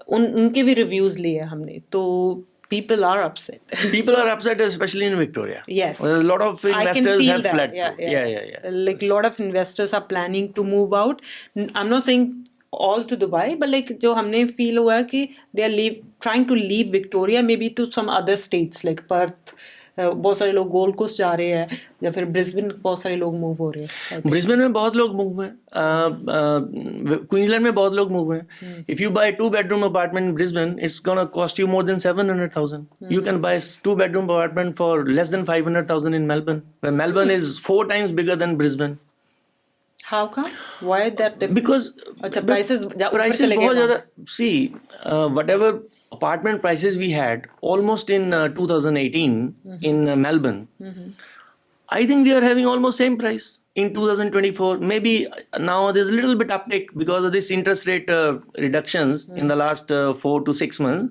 A: उनके भी रिव्यूज लिए हमने. तो people are upset.
B: People are upset, especially in Victoria.
A: Yes.
B: A lot of
A: I can
B: investors
A: feel
B: have
A: that.
B: fled
A: Yeah.
B: through. Yeah.
A: Like a lot of investors are planning to move out. I'm not saying all to Dubai, but like जो हमने feel हुआ कि they are trying to leave Victoria, maybe to some other states like Perth. बहुत सारे लोग गोल्ड कोस्ट जा रहे हैं, या फिर ब्रिस्बेन बहुत सारे लोग मूव हो रहे हैं.
B: ब्रिस्बेन में बहुत लोग मूव हुए, क्वींसलैंड में बहुत लोग मूव हुए. If you buy 2-bedroom apartment in Brisbane, it's gonna cost you more than 700,000. You can buy 2-bedroom apartment for less than 500,000 in Melbourne, where Melbourne is 4 times bigger than Brisbane.
A: How come? Why is that different?
B: Because
A: prices
B: बहुत ज़्यादा. See, whatever apartment prices we had almost in 2018 in Melbourne, I think we are having almost same price in 2024. Maybe now there's a little bit uptake because of this interest rate reductions in the last 4 to 6 months.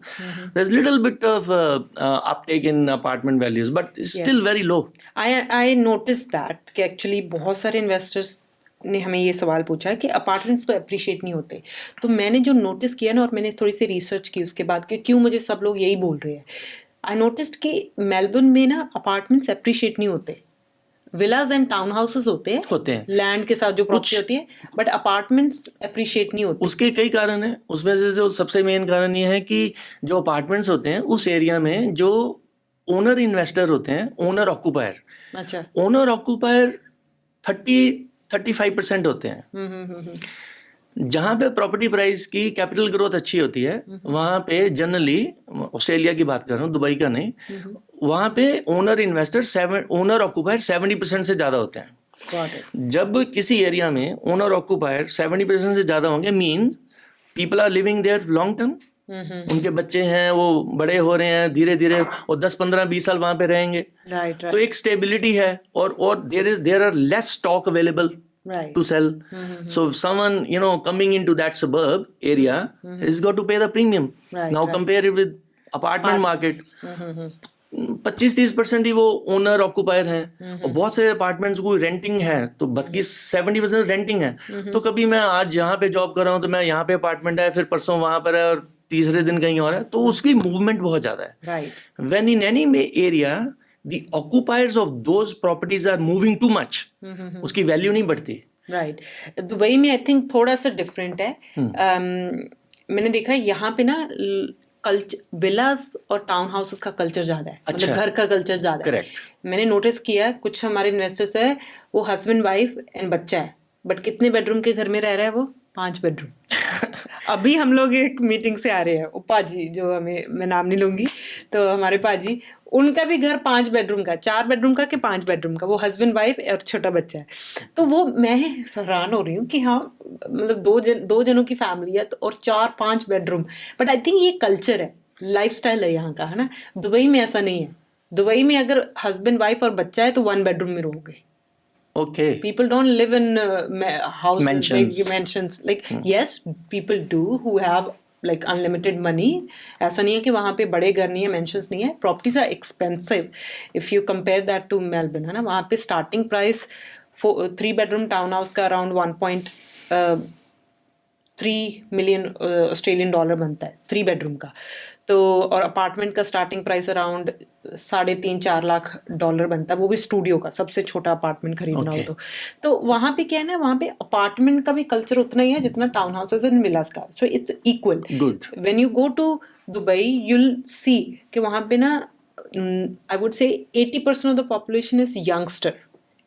B: There's little bit of uptake in apartment values, but it's still very low.
A: I noticed that कि actually बहुत सारे investors ने हमें ये सवाल पूछा कि अपार्टमेंट्स तो अप्रिशिएट नहीं होते, तो मैंने जो नोटिस किया ना, और मैंने थोड़ी सी रिसर्च की उसके बाद कि क्यों मुझे सब लोग यही बोल रहे हैं, आई नोटिस्ड कि मेलबर्न में ना अपार्टमेंट्स अप्रिशिएट नहीं होते, विलाज एंड टाउन हाउसेस होते हैं लैंड के साथ जो प्रॉपर्टी होती है, बट अपार्टमेंट्स अप्रिशिएट नहीं होते।
B: उसके कई कारण हैं, उसमें से जो सबसे मेन कारण ये है कि जो अपार्टमेंट्स होते हैं उस एरिया में जो ओनर इन्वेस्टर होते हैं, ओनर ऑक्यूपायर,
A: अच्छा,
B: ओनर ऑक्यूपायर 35% होते हैं। जहाँ पे प्रॉपर्टी प्राइस की कैपिटल ग्रोथ अच्छी होती है वहाँ पे जनरली, ऑस्ट्रेलिया की बात कर रहा हूँ, दुबई का नहीं, वहाँ पे ओनर इन्वेस्टर ओनर ऑक्यूपायर 70% से ज़्यादा होते हैं। जब किसी एरिया में ओनर ऑक्यूपायर 70% से ज़्यादा होंगे, means people are living there long term, उनके बच्चे हैं, वो बड़े हो रहे हैं धीरे धीरे, और 10-15-20 साल वहाँ पे रहेंगे, तो एक स्टेबिलिटी है, और there are less stock available to sell. So if someone, coming into that suburb area has got to pay the premium. Now compare it with apartment market. 25-30% ही वो ओनर ऑक्यूपायर हैं, और बहुत से अपार्टमेंट्स को रेंटिंग है, तो बाकी 70% रेंटिंग है। तो कभी मैं आज यहाँ पे जॉब कर रहा हूँ तो मैं यहाँ पे अपार्टमेंट है, फिर परसों वहां पर है, और तीसरे दिन कहीं और है, तो उसकी मूवमेंट बहुत ज्यादा है। When in any area the occupiers of those properties are moving too much, उसकी वैल्यू नहीं बढ़ती।
A: राइट, दुबई में आई थिंक थोड़ा सा डिफरेंट है। मैंने देखा है यहाँ पे ना कल्चर, विलास और टाउन हाउसेस का कल्चर ज्यादा है, मतलब घर का कल्चर ज्यादा है। मैंने नोटिस किया कुछ हमारे इन्वेस्टर्स है, वो हस्बैंड वाइफ एंड बच्चा है, बट कितने बेडरूम के घर में रह रहा है वो? 5 बेडरूम। अभी हम लोग एक मीटिंग से आ रहे हैं, वो पाजी जो मैं नाम नहीं लूंगी, तो हमारे पाजी, उनका भी घर 5 बेडरूम का, 4 बेडरूम का कि 5 बेडरूम का, वो हस्बैंड वाइफ और छोटा बच्चा है। तो वो मैं हैरान हो रही हूँ कि हाँ, मतलब दो जनों की फैमिली है और 4-5 बेडरूम, बट आई थिंक ये कल्चर है, लाइफस्टाइल है यहाँ का, है ना। दुबई में ऐसा नहीं है। दुबई में अगर हस्बैंड वाइफ और बच्चा है तो 1 बेडरूम में रहोगे।
B: Okay.
A: People don't live in houses,
B: mansions.
A: Like mansions. Like yes, people do who have like unlimited money. ऐसा नहीं है कि वहाँ पे बड़े घर नहीं है, mansions नहीं है. Properties are expensive. If you compare that to Melbourne, है ना, वहाँ पे starting price for 3 bedroom townhouse का around 1.3 million ऑस्ट्रेलियन डॉलर बनता है 3 बेडरूम का। तो और अपार्टमेंट का starting price around 3.5-4 lakh dollar बनता है, वो भी स्टूडियो का, सबसे छोटा अपार्टमेंट खरीदना हो तो वहाँ पे क्या है ना, वहाँ पे अपार्टमेंट का भी कल्चर उतना ही है जितना टाउन हाउसेज एंड विलास का, so it's equal. When you go to Dubai you will see कि वहाँ पे ना I would say 80% of the population is youngster,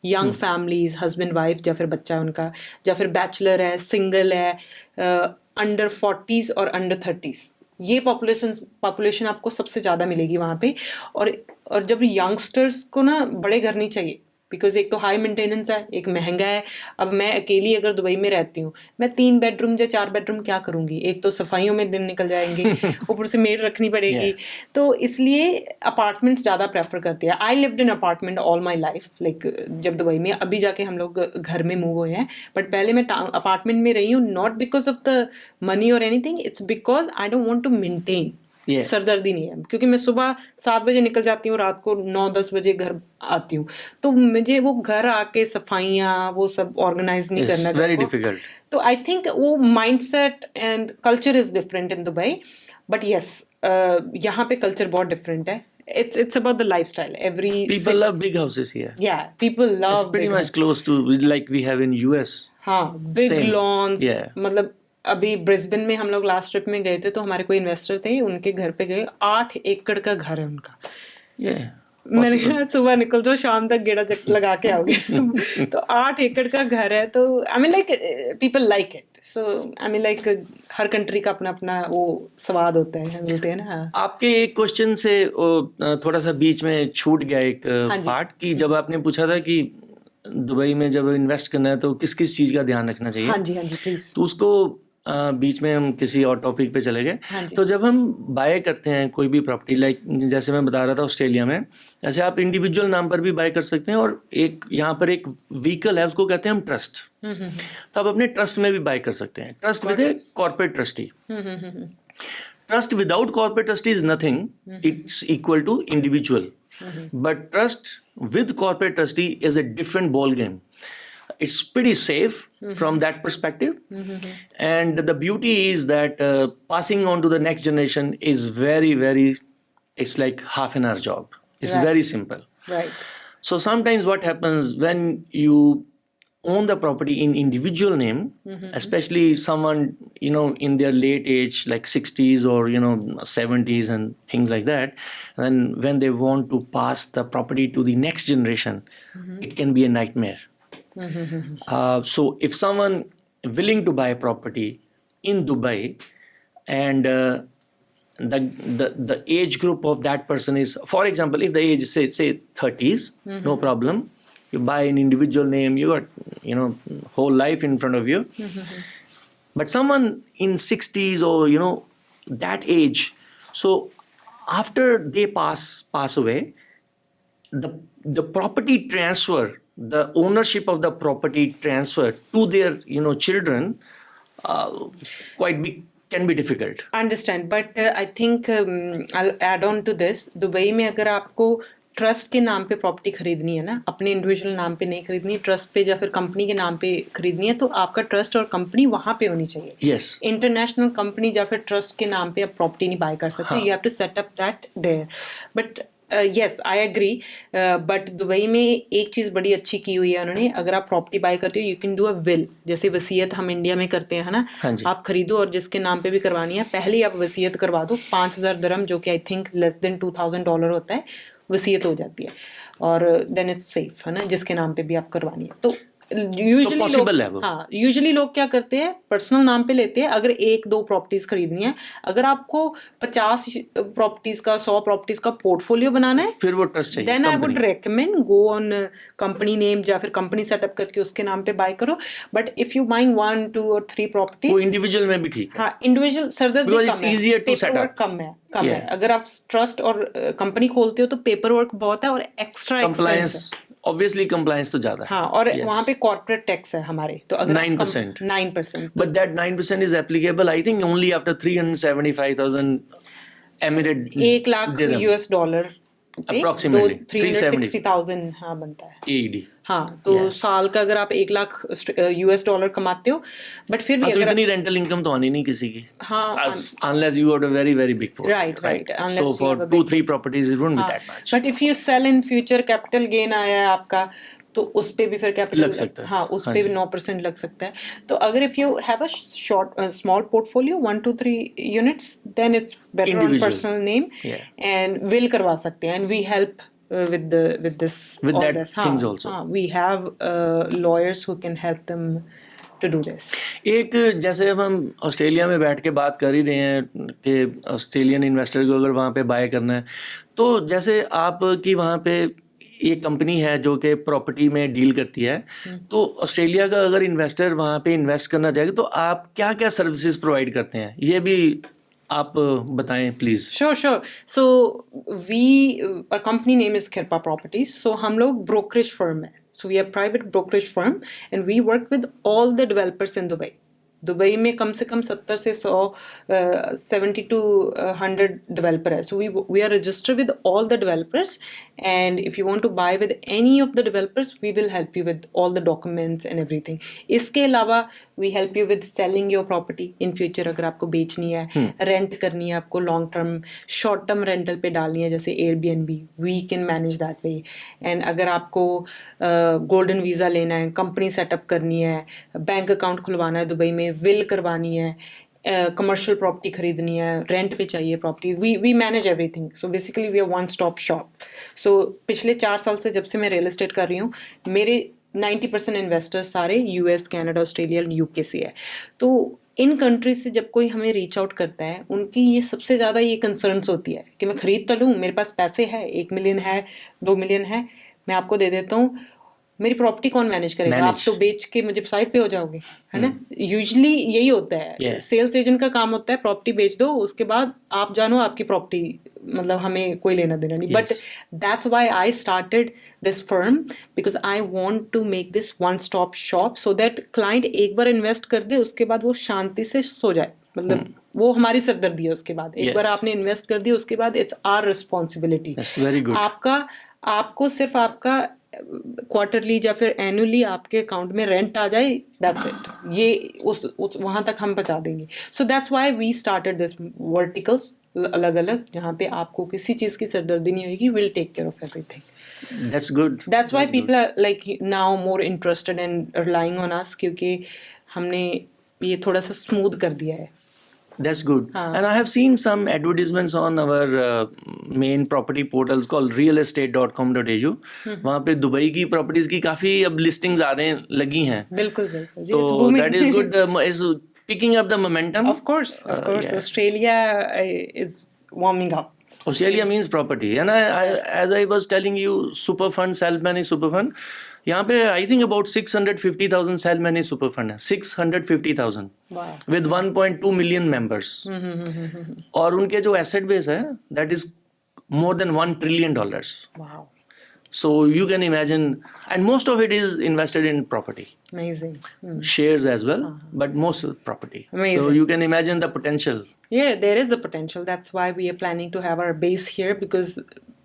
A: young families, husband wife या फिर बच्चा है उनका, या फिर बैचलर है, सिंगल है, अंडर 40s और अंडर 30s, ये पॉपुलेशन आपको सबसे ज़्यादा मिलेगी वहाँ पे। और जब यंगस्टर्स को ना बड़े घर नहीं चाहिए, बिकॉज एक तो हाई मेंटेनेंस है, एक महंगा है। अब मैं अकेली अगर दुबई में रहती हूँ, मैं 3 बेडरूम या 4 बेडरूम क्या करूँगी, एक तो सफाइयों में दिन निकल जाएंगे, ऊपर से मेड रखनी पड़ेगी, तो इसलिए अपार्टमेंट्स ज़्यादा प्रेफर करती है। I lived in apartment all my life, like जब दुबई में, अभी जाके हम लोग घर में मूव हुए हैं, बट पहले मैं अपार्टमेंट में रही हूँ, not because of the money और anything, it's because I don't want to maintain. सरदर्दी नहीं है, क्योंकि मैं सुबह 7 बजे निकल जाती हूँ, रात को 9-10 बजे घर आती हूँ, तो मुझे वो घर आके सफाइयाँ वो सब ऑर्गेनाइज नहीं करना,
B: वेरी डिफिकल्ट।
A: तो आई थिंक वो mindset and culture is different in Dubai, but yes यहाँ पे कल्चर बहुत डिफरेंट है। It's about the lifestyle.
B: People love big houses here.
A: Yeah, people love.
B: It's pretty much close to like we have in US.
A: हाँ, big lawns. मतलब अभी ब्रिस्बेन में हम लोग लास्ट ट्रिप में गए थे, तो हमारे कोई इन्वेस्टर थे, उनके घर पे गए, 8 एकड़ का घर है उनका। मैंने कहा सुबह निकल जाओ, शाम तक गेड़ा लगा के आओगे। तो 8 एकड़ का घर है, तो I mean like people like it, so I mean like her country का अपना अपना वो स्वाद होता है, बोलते हैं ना।
B: आपके एक क्वेश्चन से थोड़ा सा बीच में छूट गया एक पार्ट, कि जब आपने पूछा था कि दुबई में जब इन्वेस्ट करना है तो किस किस चीज का ध्यान रखना चाहिए।
A: हाँ जी प्लीज।
B: तो उसको बीच में हम किसी और टॉपिक पे चले गए।
A: हाँ जी।
B: तो जब हम बाय करते हैं कोई भी प्रॉपर्टी, लाइक जैसे मैं बता रहा था ऑस्ट्रेलिया में, जैसे आप इंडिविजुअल नाम पर भी बाय कर सकते हैं, और एक यहाँ पर एक व्हीकल है उसको कहते हैं हम ट्रस्ट। तो आप अपने ट्रस्ट में भी बाय कर सकते हैं, trust with a corporate trustee. Trust without corporate trustee is nothing. It's equal to individual. But trust with corporate trustee is a different ball game. It's pretty safe from that perspective. And the beauty is that passing on to the next generation is very, very, it's like half an hour job. It's
A: Right.
B: very simple.
A: Right.
B: So sometimes what happens when you own the property in individual name, especially someone, you know, in their late age, like 60s or, you know, 70s and things like that, and when they want to pass the property to the next generation, it can be a nightmare. So if someone willing to buy property in Dubai, and the age group of that person is, for example, if the age is say 30s, no problem. You buy an individual name, you got, you know, whole life in front of you. But someone in 60s or, you know, that age, so after they pass away, the property transfer, the ownership of the property transfer to their, you know, children, can be difficult.
A: Understand but I think I add on to this, Dubai में अगर आपको ट्रस्ट के नाम पे प्रॉपर्टी खरीदनी है ना, अपने इंडिविजुअल नाम पे नहीं खरीदनी, ट्रस्ट पे या फिर कंपनी के नाम पे खरीदनी है, तो आपका ट्रस्ट और कंपनी वहां पे होनी चाहिए।
B: Yes.
A: इंटरनेशनल कंपनी या फिर ट्रस्ट के नाम पे आप प्रॉपर्टी नहीं बाय कर सकते, you have to set up that there. But yes I agree, but Dubai में एक चीज़ बड़ी अच्छी की हुई है उन्होंने, अगर आप प्रॉपर्टी बाय करते हो you can do a will, जैसे वसीयत हम इंडिया में करते हैं, है ना।
B: हाँ जी।
A: आप खरीदो और जिसके नाम पे भी करवानी है, पहले ही आप वसीयत करवा दो, 5,000 दिरहम, जो कि आई थिंक लेस देन $2,000 होता है, वसीयत हो जाती है, और देन इट्स सेफ, है ना, जिसके नाम पे भी आप करवानी है। तो यूजुअली
B: possible है वो।
A: हाँ, यूजुअली लोग क्या करते हैं, पर्सनल नाम पे लेते हैं। अगर 1-2 प्रॉपर्टीज खरीदनी है, अगर आपको 50 प्रॉपर्टीज का, 100 प्रॉपर्टीज का पोर्टफोलियो बनाना है,
B: फिर वो ट्रस्ट चाहिए,
A: then I
B: company।
A: Would recommend go on company name, या फिर कंपनी सेटअप करके उसके नाम पे बाय करो। बट इफ यू बाइंग 1, 2 और 3 प्रॉपर्टी,
B: वो इंडिविजुअल में भी ठीक है।
A: हाँ, इंडिविजुअल सरदर्दी
B: Because
A: कम
B: it's
A: है,
B: easier to set
A: paper
B: up.
A: कम है, कम है।
B: Yeah.
A: अगर आप ट्रस्ट और कंपनी खोलते हो तो पेपर वर्क बहुत है और एक्स्ट्रा
B: कंप्लायंस, ऑब्वियसली कंप्लायंस तो ज्यादा है।
A: हाँ, और
B: Yes.
A: वहाँ पे कॉर्पोरेट टैक्स है हमारे, तो अगर
B: 9%.
A: 9%,
B: But that 9% is applicable, I think, only after 375,000 Emirate
A: $1
B: dirham.
A: US
B: Approximately.
A: 360,000 हाँ बनता है।
B: AED.
A: हाँ, तो
B: Yeah.
A: साल का अगर आप $1 US कमाते हो, बट फिर भी
B: तो
A: अगर
B: इतनी रेंटल इनकम तो आनी नहीं किसी की।
A: हाँ,
B: Unless you got a very, very big portfolio.
A: Right. Unless
B: So
A: you
B: for
A: have a
B: 2-3 properties, it won't be that much.
A: But if you sell in future, capital gain आया है आपका, तो उस पे भी फिर कैपिटल
B: लग सकता है।
A: हाँ, उस
B: हाँ
A: पे
B: जी।
A: भी 9% लग सकता है। तो अगर if you have a short small portfolio 1-3 units, then it's better on
B: Individual.
A: Personal name,
B: Yeah.
A: And will करवा सकते हैं, and we help with this
B: With
A: all
B: that
A: this.
B: things also.
A: We have lawyers who can help them to do this.
B: एक, जैसे अब हम ऑस्ट्रेलिया में बैठ के बात कर ही रहे हैं कि ऑस्ट्रेलियन इन्वेस्टर को अगर वहाँ पे बाय करना है, तो जैसे आप की वहाँ पे एक कंपनी है जो कि प्रॉपर्टी में डील करती है, तो ऑस्ट्रेलिया का अगर इन्वेस्टर वहाँ पे इन्वेस्ट करना चाहेगा तो आप क्या क्या सर्विसेज प्रोवाइड करते हैं, ये भी आप बताएं please.
A: Sure. So our company name is Kirpa Properties. So हम लोग brokerage firm है. So we are private brokerage firm and we work with all the developers in Dubai. Dubai में कम से कम 70 से 100 70 to 100 डेवलपर है. So we are registered with all the developers, and if you want to buy with any of the developers we will help you with all the documents and everything. इसके अलावा we help you with selling your property in future. अगर आपको बेचनी है, रेंट करनी है, आपको long term short term rental पे डालनी है जैसे Airbnb, we can manage that way. And अगर आपको गोल्डन वीज़ा लेना है, कंपनी सेटअप करनी है, बैंक अकाउंट खुलवाना है दुबई में, विल करवानी है, कमर्शियल प्रॉपर्टी खरीदनी है, रेंट पे चाहिए property, we manage everything. So basically we are one stop shop. So पिछले 4 साल से जब से मैं रियल एस्टेट कर रही हूँ, मेरे 90% इन्वेस्टर्स सारे यूएस, कनाडा, ऑस्ट्रेलिया, यूके से है. तो इन कंट्रीज से जब कोई हमें रीच आउट करता है, उनकी ये सबसे ज़्यादा ये कंसर्न्स होती है कि मैं खरीद तो लूँ, मेरे पास पैसे है, 1 मिलियन है, 2 मिलियन है, मैं आपको दे देता हूँ, मेरी प्रॉपर्टी कौन मैनेज करेगा? आप
B: Manage.
A: तो बेच के मुझे साइड पे हो जाओगे, है ना? यूजुअली यही होता है,
B: Yeah.
A: सेल्स एजेंट का काम होता है प्रॉपर्टी बेच दो, उसके बाद आप जानो आपकी प्रॉपर्टी, मतलब हमें कोई लेना देना नहीं. But that's why I started this firm, because I want to make this one stop shop so that client एक बार इन्वेस्ट कर दे, उसके बाद वो शांति से सो जाए. मतलब वो हमारी सरदर्दी है. उसके बाद एक बार आपने इन्वेस्ट कर दिया, उसके बाद it's our responsibility.
B: Very good.
A: आपको सिर्फ आपका क्वार्टरली या फिर एनुअली आपके अकाउंट में रेंट आ जाए, दैट्स इट. ये उस वहां तक हम पहुंचा देंगे. So that's why we started this verticals, अलग अलग, जहाँ पे आपको किसी चीज की सरदर्दी नहीं होगी. Will take care of everything.
B: That's good.
A: That's why people are like now more interested and relying on us, क्योंकि हमने ये थोड़ा सा स्मूथ कर दिया है.
B: That's good. And I have seen some advertisements on our main property portals called realestate.com.au. वहाँ पे दुबई की प्रॉपर्टीज की काफी अब लिस्टिंग्स आ रहे हैं, लगी हैं.
A: बिल्कुल बिल्कुल.
B: तो that is good. Is picking up the momentum.
A: Of course. Yeah. Australia is warming up.
B: Australia means property. And as I was telling you, super fund, self-managed super fund. यहाँ पे I think about 650,000 self-managed super fund है. 650,000.
A: Wow.
B: With 1.2 million members. और उनके जो asset base है, that is more than $1 trillion.
A: Wow.
B: So you can imagine, and most of it is invested in property.
A: Amazing.
B: Shares as well, but most of property.
A: Amazing.
B: So you can imagine the potential.
A: Yeah, there is the potential. That's why we are planning to have our base here, because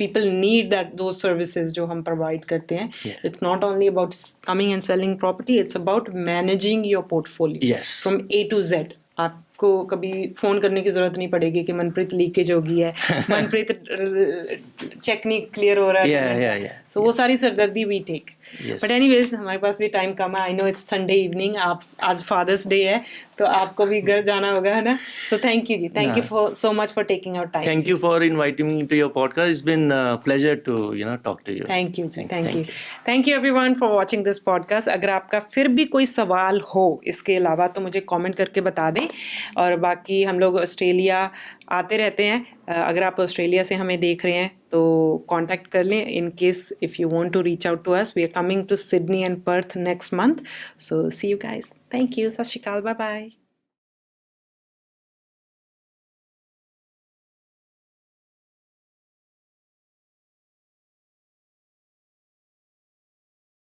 A: people need those services जो हम provide करते हैं.
B: Yeah.
A: It's not only about coming and selling property, it's about managing your portfolio.
B: Yes.
A: From A to Z. आपको कभी फोन करने की जरूरत नहीं पड़ेगी कि मनप्रीत लीकेज हो गई है, मनप्रीत चेक नहीं क्लियर हो रहा है. So वो सारी सरदर्दी we take. बट एनीवेज हमारे पास भी टाइम कम है. I know it's Sunday evening, आप आज फादर्स डे है तो आपको भी घर जाना होगा, है ना? सो थैंक यू जी, thank you for so much for taking our time.
B: Thank you for inviting me to your podcast. It's been a pleasure to talk to you.
A: Thank you जी, thank you everyone for watching this podcast. अगर आपका फिर भी कोई सवाल हो इसके अलावा तो मुझे कमेंट करके बता दें. और बाकी हम लोग ऑस्ट्रेलिया आते रहते हैं. अगर आप ऑस्ट्रेलिया से हमें देख रहे हैं तो कांटेक्ट कर लें. In case if you want to reach out to us, we are coming to Sydney and Perth next month. So see you guys. Thank you. Sat Shri Akal. Bye bye.